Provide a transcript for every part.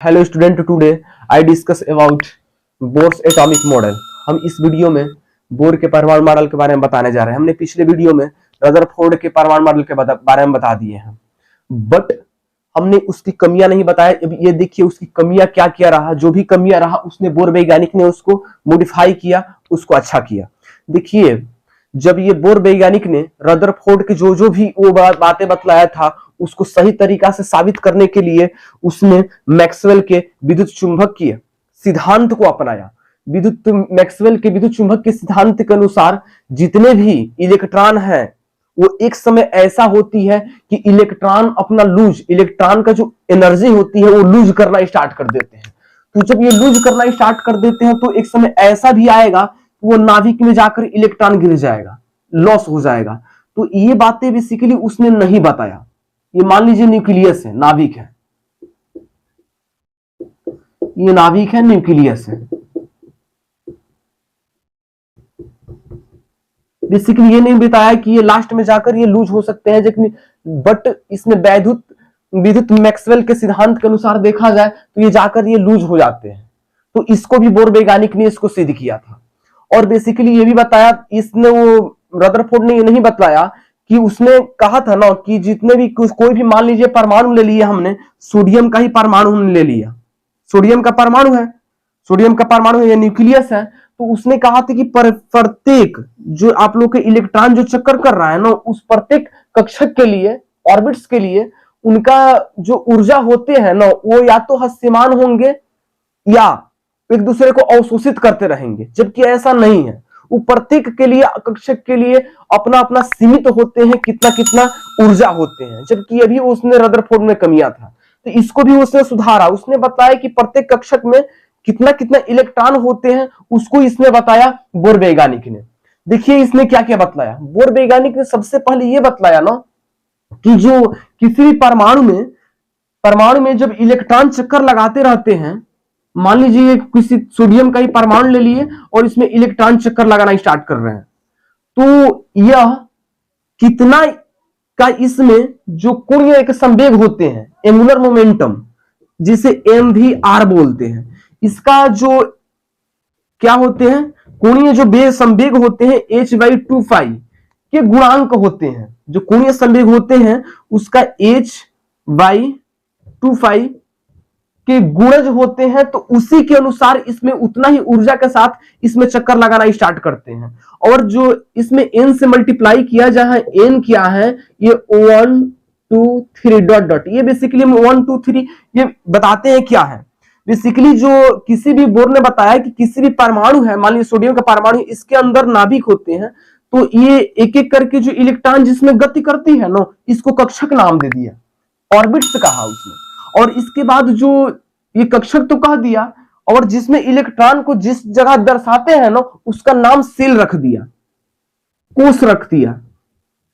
Hello student, today I discuss about Bohr's atomic model. हम इस video में bore के परमाणु मॉडल के बारे में बताने जा रहे हैं। हमने पिछले वीडियो में रदरफोर्ड के परमाणु मॉडल के बारे में बता दिए हैं, बट हमने उसकी कमियां नहीं बताया। अब ये देखिए उसकी कमियां क्या क्या रहा। जो भी कमियां रहा उसने बोर वैज्ञानिक ने उसको मॉडिफाई किया, उसको अच्छा किया। देखिए, जब ये बोर वैज्ञानिक ने रदरफोर्ड के जो भी वो बातें बतलाया था उसको सही तरीका से साबित करने के लिए उसने मैक्सवेल के विद्युत चुंबकीय सिद्धांत को अपनाया। मैक्सवेल के विद्युत चुंबकीय सिद्धांत के अनुसार जितने भी इलेक्ट्रॉन हैं वो एक समय ऐसा होती है कि इलेक्ट्रॉन अपना इलेक्ट्रॉन का जो एनर्जी होती है वो लूज करना स्टार्ट कर देते हैं। तो जब ये लूज करना स्टार्ट कर देते हैं तो एक समय ऐसा भी आएगा वो नाभिक में जाकर इलेक्ट्रॉन गिर जाएगा, लॉस हो जाएगा। तो ये बातें बेसिकली उसने नहीं बताया। ये मान लीजिए न्यूक्लियस है, नाभिक है, ये नाभिक है, न्यूक्लियस है। बेसिकली ये नहीं बताया कि ये लास्ट में जाकर ये लूज हो सकते हैं, बट इसमें विद्युत मैक्सवेल के सिद्धांत के अनुसार देखा जाए तो ये जाकर ये लूज हो जाते हैं। तो इसको भी बोर वैज्ञानिक ने इसको सिद्ध किया था। और बेसिकली ये भी बताया इसने, वो रदरफोर्ड ने ये नहीं बताया कि उसने कहा था ना कि जितने भी कोई भी मान लीजिए परमाणु ले लिया, हमने सोडियम का ही परमाणु हमने ले लिया, सोडियम का परमाणु है, सोडियम का परमाणु है, ये न्यूक्लियस है। तो उसने कहा था कि प्रत्येक जो आप लोग के इलेक्ट्रॉन जो चक्कर कर रहा है ना, उस प्रत्येक कक्षक के लिए, ऑर्बिट्स के लिए उनका जो ऊर्जा होते हैं ना वो या तो हस्यमान होंगे या एक दूसरे को अवशोषित करते रहेंगे, जबकि ऐसा नहीं है। वो प्रत्येक के लिए, कक्षक के लिए अपना अपना सीमित होते हैं, कितना कितना ऊर्जा होते हैं, जबकि अभी उसने रदरफोर्ड में कमियां था। तो इसको भी उसने सुधारा। उसने बताया कि प्रत्येक कक्षक में कितना कितना इलेक्ट्रॉन होते हैं, उसको इसने बताया बोर वैज्ञानिक ने। देखिए इसने क्या क्या बतलाया। बोर वैज्ञानिक ने सबसे पहले यह बतलाया ना कि जो किसी भी परमाणु में जब इलेक्ट्रॉन चक्कर लगाते रहते हैं, मान लीजिए किसी सोडियम का ही परमाणु ले लिए और इसमें इलेक्ट्रॉन चक्कर लगाना स्टार्ट कर रहे हैं, तो यह कितना का इसमें जो कोणीय एक संवेग होते हैं, एंगुलर मोमेंटम, जिसे MVR बोलते हैं, इसका जो क्या होते हैं, कोणीय जो संवेग होते हैं h/2π के गुणांक होते हैं। जो कोणीय संवेग होते हैं उसका h/2π के गुणज होते हैं, तो उसी के अनुसार इसमें उतना ही ऊर्जा के साथ इसमें चक्कर लगाना स्टार्ट करते हैं। और जो इसमें n से मल्टीप्लाई किया, जहां n क्या है, ये 1 2 3 डॉट डॉट, ये बेसिकली हम 1 2 3 ये बताते हैं क्या है। बेसिकली जो किसी भी बोर ने बताया कि किसी भी परमाणु है, मान लीजिए सोडियम का परमाणु, इसके अंदर नाभिक होते हैं, तो ये एक एक करके जो इलेक्ट्रॉन जिसमें गति करती है ना, इसको कक्षक नाम दे दिया, ऑर्बिट्स कहा उसने। और इसके बाद जो ये कक्षक तो कह दिया, और जिसमें इलेक्ट्रॉन को जिस जगह दर्शाते हैं ना उसका नाम सेल रख दिया, कोष रख दिया,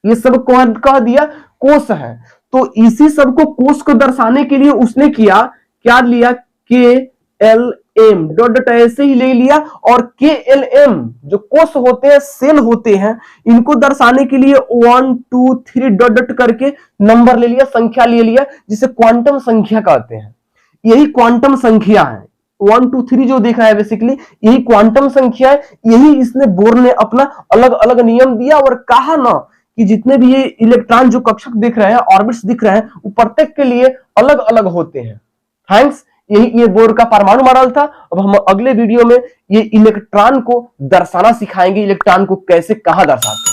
ये सब कह दिया कोष है। तो इसी सब को कोष को दर्शाने के लिए उसने क्या लिया, KLM डॉट डॉट ऐसे ही ले लिया। और KLM जो कोष होते हैं, सेल होते हैं, इनको दर्शाने के लिए 1 2 3 डॉट डॉट करके नंबर ले लिया, संख्या ले लिया, जिसे क्वांटम संख्या कहते हैं। यही क्वांटम संख्या है, 1 2 3 जो देखा है बेसिकली यही क्वांटम संख्या है। यही इसने बोर ने अपना अलग अलग नियम दिया और कहा ना कि जितने भी ये इलेक्ट्रॉन जो कक्षक दिख रहे हैं, ऑर्बिट्स दिख रहे हैं, वो प्रत्येक के लिए अलग अलग होते हैं। थैंक्स। यही ये बोर का परमाणु मॉडल था। अब हम अगले वीडियो में ये इलेक्ट्रॉन को दर्शाना सिखाएंगे, इलेक्ट्रॉन को कैसे कहां दर्शाते हैं।